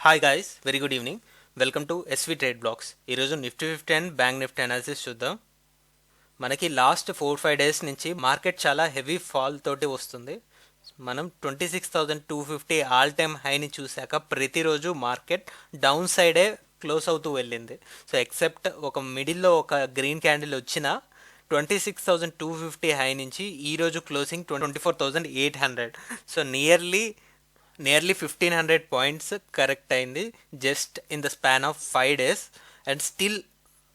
Hi guys, very good evening. Welcome to SV trade blogs. ఈరోజు Nifty 50 and bank Nifty analysis చూద్దాం. మనకి last 4-5 days నుంచి market చాలా heavy fall తోటి వస్తుంది. మనం 26,250 ఆల్ టైమ్ హైని చూశాక ప్రతిరోజు మార్కెట్ డౌన్ సైడే క్లోజ్ అవుతూ వెళ్ళింది. సో ఎక్సెప్ట్ ఒక మిడిల్లో ఒక గ్రీన్ క్యాండిల్ వచ్చిన 26,250 హై నుంచి ఈరోజు closing 24,800. So nearly 1500 points correct అయింది just in the span of 5 days. And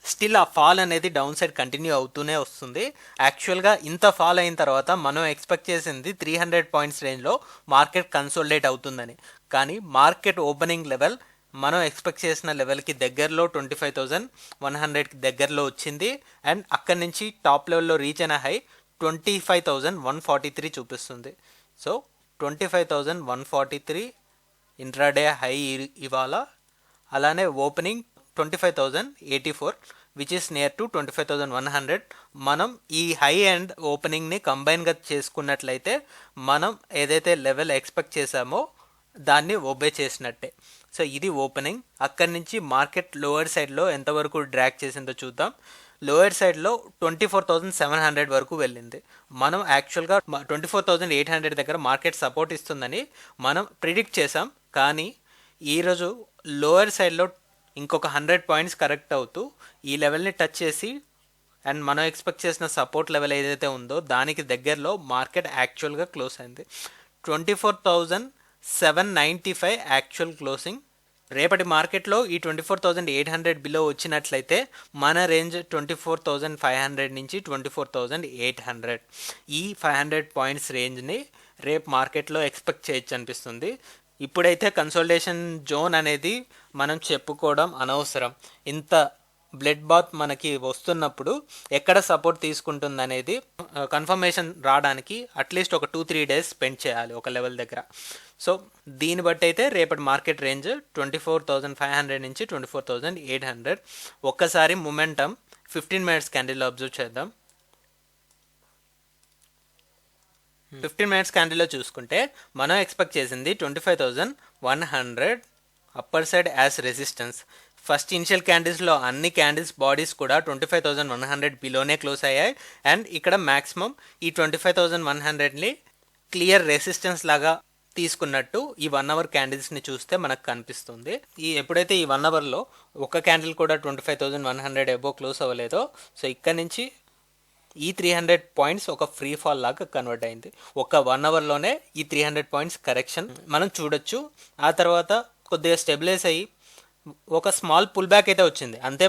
still ఆ ఫాల్ అనేది డౌన్ సైడ్ కంటిన్యూ అవుతూనే వస్తుంది. యాక్చువల్గా ఇంత ఫాల్ అయిన తర్వాత మనం ఎక్స్పెక్ట్ చేసింది 300 పాయింట్స్ రేంజ్లో మార్కెట్ కన్సోలిడేట్ అవుతుందని. కానీ మార్కెట్ ఓపెనింగ్ లెవెల్ మనం ఎక్స్పెక్ట్ చేసిన లెవెల్కి దగ్గరలో 25,100కి దగ్గరలో వచ్చింది. అండ్ అక్కడి నుంచి టాప్ లెవెల్లో రీచ్ అయిన హై 25,143 చూపిస్తుంది. సో 25,143 ఇంట్రాడే హై ఇవాళ. అలానే opening 25,084 which is near to 25,100. మనం ఈ హై అండ్ ఓపెనింగ్ని కంబైన్గా చేసుకున్నట్లయితే మనం ఏదైతే లెవెల్ ఎక్స్పెక్ట్ చేసామో దాన్ని ఒబే చేసినట్టే. సో ఇది ఓపెనింగ్. అక్కడి నుంచి మార్కెట్ లోవర్ సైడ్లో ఎంతవరకు డ్రాగ్ చేసిందో చూద్దాం. లోయర్ సైడ్లో 24,700 వరకు వెళ్ళింది. మనం యాక్చువల్గా 24,800 దగ్గర మార్కెట్ సపోర్ట్ ఇస్తుందని మనం ప్రిడిక్ట్ చేసాం. కానీ ఈరోజు లోయర్ సైడ్లో ఇంకొక 100 పాయింట్స్ కరెక్ట్ అవుతూ ఈ లెవెల్ని టచ్ చేసి అండ్ మనం ఎక్స్పెక్ట్ చేసిన సపోర్ట్ లెవెల్ ఏదైతే ఉందో దానికి దగ్గరలో మార్కెట్ యాక్చువల్గా క్లోజ్ అయింది. 24,795 యాక్చువల్ క్లోజింగ్. రేపటి మార్కెట్లో ఈ 24,800 బిలో వచ్చినట్లయితే మన రేంజ్ 24,500 నుంచి 24,800. ఈ 500 పాయింట్స్ రేంజ్ని రేపు మార్కెట్లో ఎక్స్పెక్ట్ చేయొచ్చు అనిపిస్తుంది. ఇప్పుడైతే కన్సోలిడేషన్ జోన్ అనేది మనం చెప్పుకోవడం అనవసరం. ఇంత బ్లడ్ బాత్ మనకి వస్తున్నప్పుడు ఎక్కడ సపోర్ట్ తీసుకుంటుంది అనేది కన్ఫర్మేషన్ రావడానికి అట్లీస్ట్ ఒక 2-3 డేస్ స్పెండ్ చేయాలి ఒక లెవెల్ దగ్గర. సో దీన్ని బట్టి అయితే రేపటి మార్కెట్ రేంజ్ 24,500 నుంచి 24,800. ఒక్కసారి మొమెంటమ్ 15 మినిట్స్ క్యాండిల్లో అబ్జర్వ్ చేద్దాం. 15 మినిట్స్ క్యాండిల్లో చూసుకుంటే మనం ఎక్స్పెక్ట్ చేసింది 25,100 upper side as resistance. First initial క్యాండిల్స్లో అన్ని క్యాండిల్స్ బాడీస్ కూడా 25,100 బిలోనే క్లోజ్ అయ్యాయి. అండ్ ఇక్కడ మ్యాక్సిమం ఈ 25,100ని క్లియర్ రెసిస్టెన్స్ లాగా తీసుకున్నట్టు ఈ 1 అవర్ క్యాండిల్స్ని చూస్తే మనకు కనిపిస్తుంది. ఎప్పుడైతే ఈ 1 అవర్లో ఒక క్యాండిల్ కూడా 25,100 ఎబో క్లోజ్ అవ్వలేదో, సో ఇక్కడ నుంచి ఈ 300 పాయింట్స్ ఒక ఫ్రీ ఫాల్ లాగా కన్వర్ట్ అయింది. ఒక 1 అవర్లోనే ఈ 300 పాయింట్స్ కరెక్షన్ మనం చూడొచ్చు. ఆ తర్వాత కొద్దిగా స్టెబిలైజ్ అయ్యి ఒక స్మాల్ పుల్ బ్యాక్ అయితే వచ్చింది అంతే.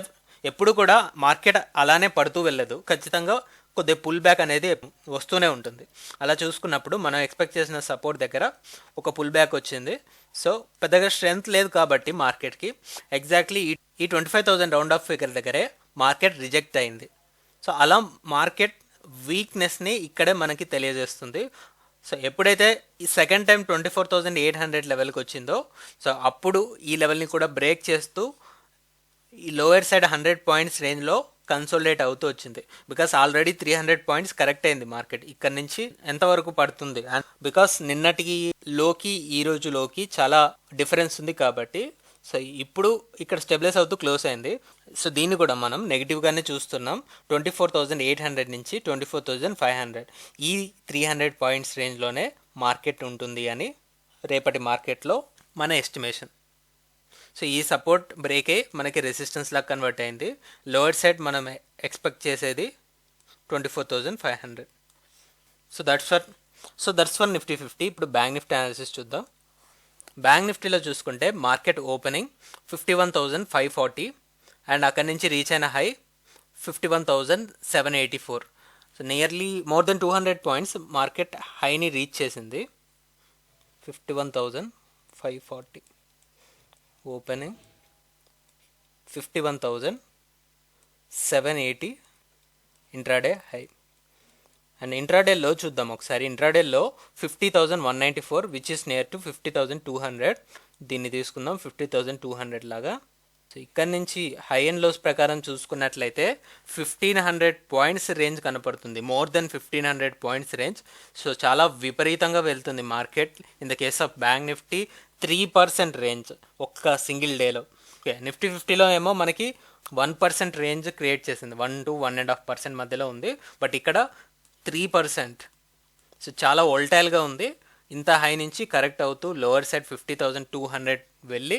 ఎప్పుడు కూడా మార్కెట్ అలానే పడుతూ వెళ్ళదు, ఖచ్చితంగా కొద్దిగా పుల్ బ్యాక్ అనేది వస్తూనే ఉంటుంది. అలా చూసుకున్నప్పుడు మనం ఎక్స్పెక్ట్ చేసిన సపోర్ట్ దగ్గర ఒక పుల్ బ్యాక్ వచ్చింది. సో పెద్దగా స్ట్రెంగ్త్ లేదు కాబట్టి మార్కెట్కి ఎగ్జాక్ట్లీ ఈ 25,000 రౌండ్ ఆఫ్ ఫిగర్ దగ్గరే మార్కెట్ రిజెక్ట్ అయింది. సో అలా మార్కెట్ వీక్నెస్ని ఇక్కడే మనకి తెలియజేస్తుంది. సో ఎప్పుడైతే ఈ సెకండ్ టైం 24,800 లెవెల్కి వచ్చిందో, సో అప్పుడు ఈ లెవెల్ని కూడా బ్రేక్ చేస్తూ ఈ లోయర్ సైడ్ 100 పాయింట్స్ రేంజ్లో కన్సోలిడేట్ అవుతూ వచ్చింది. బికాస్ ఆల్రెడీ 300 పాయింట్స్ కరెక్ట్ అయింది మార్కెట్. ఇక్కడ నుంచి ఎంతవరకు పడుతుంది అండ్ బికాస్ నిన్నటికి లోకి ఈ రోజు లోకి చాలా డిఫరెన్స్ ఉంది కాబట్టి సో ఇప్పుడు ఇక్కడ స్టెబిలైజ్ అవుతూ క్లోజ్ అయింది. సో దీన్ని కూడా మనం నెగిటివ్గానే చూస్తున్నాం. 24,800 నుంచి 24,500 ఈ 300 పాయింట్స్ రేంజ్లోనే మార్కెట్ ఉంటుంది అని రేపటి మార్కెట్లో మన ఎస్టిమేషన్. సో ఈ సపోర్ట్ బ్రేక్ అయ్యి మనకి రెసిస్టెన్స్ లాగా కన్వర్ట్ అయింది. లోవర్ సైడ్ మనం ఎక్స్పెక్ట్ చేసేది 24,500. So that's for Nifty 50. ఇప్పుడు బ్యాంక్ నిఫ్టీ అనాలిసిస్ చూద్దాం. బ్యాంక్ నిఫ్టీలో చూసుకుంటే మార్కెట్ ఓపెనింగ్ 51,540 అండ్ అక్కడి నుంచి రీచ్ అయిన high 51,784. So nearly more than 200 points market హైని రీచ్ చేసింది. 51,540 ఓపెనింగ్ 51,780 ఇంట్రాడే హై. అండ్ ఇంట్రాడేలో చూద్దాం ఒకసారి. ఇంట్రాడేలో 50,194 విచ్ ఇస్ నియర్ టు 50,200. దీన్ని తీసుకుందాం 50,200 లాగా. సో ఇక్కడ నుంచి హై అండ్ లోస్ ప్రకారం చూసుకున్నట్లయితే 1500 పాయింట్స్ రేంజ్ కనపడుతుంది, more than 1500 points range. So చాలా విపరీతంగా వెళ్తుంది market. In the case of bank Nifty 3% range ఒక్క సింగిల్ డేలో. ఓకే, నిఫ్టీ 50లో ఏమో మనకి 1% రేంజ్ క్రియేట్ చేసింది, 1 to 1.5% మధ్యలో ఉంది. బట్ ఇక్కడ 3%. సో చాలా వోల్టైల్గా ఉంది. ఇంత హై నుంచి కరెక్ట్ అవుతూ లోవర్ సైడ్ 50,200 వెళ్ళి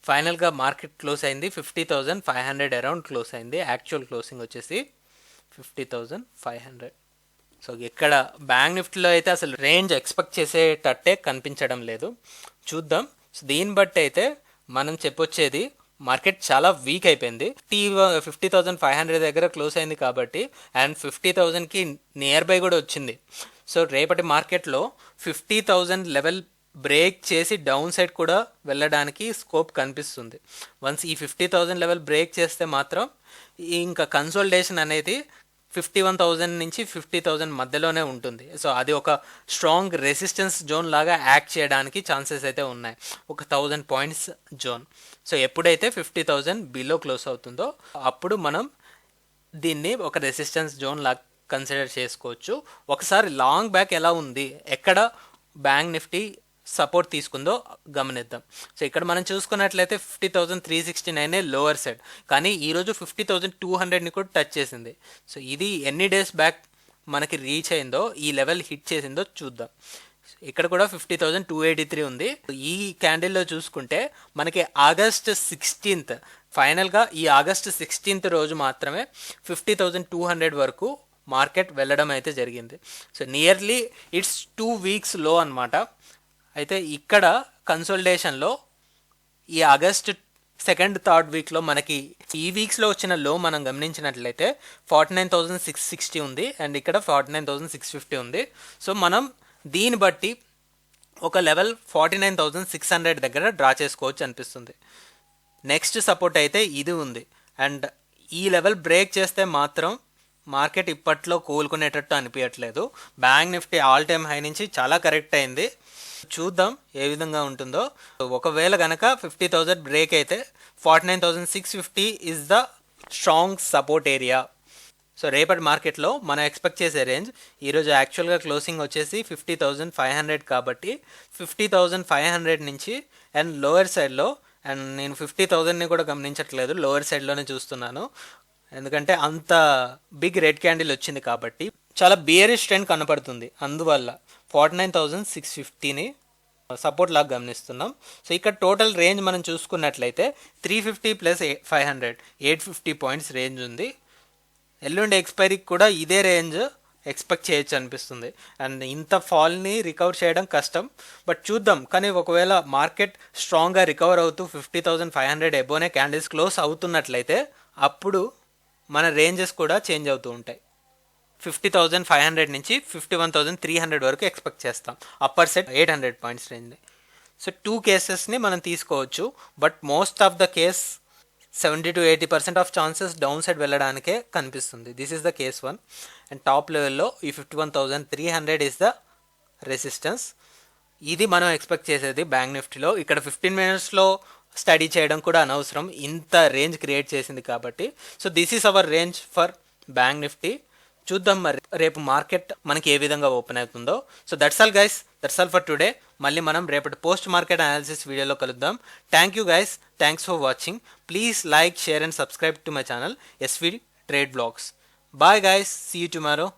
ఫైనల్గా మార్కెట్ క్లోజ్ అయింది 50,500 అరౌండ్ క్లోజ్ అయింది. యాక్చువల్ క్లోజింగ్ వచ్చేసి 50,500. సో ఇక్కడ బ్యాంక్ నిఫ్టీలో అయితే అసలు రేంజ్ ఎక్స్పెక్ట్ చేసేటట్టే కనిపించడం లేదు. చూద్దాం. సో దీన్ని బట్టి అయితే మనం చెప్పొచ్చేది మార్కెట్ చాలా వీక్ అయిపోయింది. 50,500 దగ్గర క్లోజ్ అయింది కాబట్టి, అండ్ 50,000కి నియర్ బై కూడా వచ్చింది. సో రేపటి మార్కెట్లో 50,000 లెవెల్ బ్రేక్ చేసి డౌన్ సైడ్ కూడా వెళ్ళడానికి స్కోప్ కనిపిస్తుంది. వన్స్ ఈ 50,000 లెవెల్ బ్రేక్ చేస్తే మాత్రం ఇంకా కన్సోలిడేషన్ అనేది 51,000 నుంచి 50,000 మధ్యలోనే ఉంటుంది. సో అది ఒక స్ట్రాంగ్ రెసిస్టెన్స్ జోన్ లాగా యాక్ట్ చేయడానికి ఛాన్సెస్ అయితే ఉన్నాయి, ఒక 1000 పాయింట్స్ జోన్. సో ఎప్పుడైతే 50,000 బిలో క్లోజ్ అవుతుందో అప్పుడు మనం దీన్ని ఒక రెసిస్టెన్స్ జోన్ లాగా కన్సిడర్ చేసుకోవచ్చు. ఒకసారి లాంగ్ బ్యాక్ ఎలా ఉంది, ఎక్కడ బ్యాంక్ నిఫ్టీ సపోర్ట్ తీసుకుందో గమనిద్దాం. సో ఇక్కడ మనం చూసుకున్నట్లయితే 50,369 లోవర్ సైడ్, కానీ ఈరోజు 50,200ని కూడా టచ్ చేసింది. సో ఇది ఎన్ని డేస్ బ్యాక్ మనకి రీచ్ అయిందో, ఈ లెవెల్ హిట్ చేసిందో చూద్దాం. ఇక్కడ కూడా 50,283 ఉంది. ఈ క్యాండిల్లో చూసుకుంటే మనకి ఆగస్ట్ 16th, ఫైనల్గా ఈ ఆగస్ట్ 16th రోజు మాత్రమే 50,200 వరకు మార్కెట్ వెళ్ళడం అయితే జరిగింది. సో నియర్లీ ఇట్స్ 2 weeks లో అనమాట. అయితే ఇక్కడ కన్సోలిడేషన్లో ఈ ఆగస్ట్ 2nd, 3rd వీక్లో మనకి ఈ వీక్స్లో వచ్చిన లో మనం గమనించినట్లయితే 49,660 ఉంది, అండ్ ఇక్కడ 49,650 ఉంది. సో మనం దీన్ని బట్టి ఒక లెవెల్ 49,600 దగ్గర డ్రా చేసుకోవచ్చు అనిపిస్తుంది. నెక్స్ట్ సపోర్ట్ అయితే ఇది ఉంది, అండ్ ఈ లెవెల్ బ్రేక్ చేస్తే మాత్రం మార్కెట్ ఇప్పట్లో కోలుకునేటట్టు అనిపించట్లేదు. Bank Nifty all time high నుంచి చాలా కరెక్ట్ అయింది. చూద్దాం ఏ విధంగా ఉంటుందో. ఒకవేళ కనుక 50,000 బ్రేక్ అయితే 49,650 is the strong support area. So రేపటి మార్కెట్లో మనం ఎక్స్పెక్ట్ చేసే రేంజ్, ఈరోజు యాక్చువల్గా క్లోజింగ్ వచ్చేసి 50,500 కాబట్టి 50,500 నుంచి అండ్ లోవర్ సైడ్లో, అండ్ నేను 50,000ని కూడా గమనించట్లేదు, లోవర్ సైడ్లోనే చూస్తున్నాను, ఎందుకంటే అంత బిగ్ రెడ్ క్యాండిల్ వచ్చింది కాబట్టి చాలా బియరిష్ ట్రెండ్ కనపడుతుంది. అందువల్ల 49,650ని సపోర్ట్ లాగా గమనిస్తున్నాం. సో ఇక్కడ టోటల్ రేంజ్ మనం చూసుకున్నట్లయితే 350 + 500 850 పాయింట్స్ రేంజ్ ఉంది. ఎల్లుండి ఎక్స్పైరీకి కూడా ఇదే రేంజ్ ఎక్స్పెక్ట్ చేయొచ్చు అనిపిస్తుంది. అండ్ ఇంత ఫాల్ని రికవర్ చేయడం కష్టం, బట్ చూద్దాం. కానీ ఒకవేళ మార్కెట్ స్ట్రాంగ్గా రికవర్ అవుతూ 50,500 ఎబోనే క్యాండిల్స్ క్లోజ్ అవుతున్నట్లయితే అప్పుడు మన రేంజెస్ కూడా చేంజ్ అవుతూ ఉంటాయి. 50,500 నుంచి 51,300 వరకు ఎక్స్పెక్ట్ చేస్తాం. Upper side 800 points range. So 2 కేసెస్ని మనం తీసుకోవచ్చు, but most of the case 70 to 80% of chances down side వెళ్ళడానికే కనిపిస్తుంది. This is the case 1. And top లెవెల్లో ఈ 51,300 ఈస్ ద రెసిస్టెన్స్. ఇది మనం ఎక్స్పెక్ట్ చేసేది బ్యాంక్ నిఫ్టీలో. ఇక్కడ 15 minutesలో స్టడీ చేయడం కూడా అనవసరం, ఇంత రేంజ్ క్రియేట్ చేసింది కాబట్టి. So this is our range for bank Nifty. చూద్దాం మరి రేపు మార్కెట్ మనకి ఏ విధంగా ఓపెన్ అవుతుందో. So that's all guys, that's all for today. మళ్ళీ మనం రేపటి పోస్ట్ మార్కెట్ అనాలిసిస్ వీడియోలో కలుద్దాం. Thank you guys, thanks for watching. Please like, share and subscribe to my channel SV Trade Vlogs. Bye guys, see you tomorrow.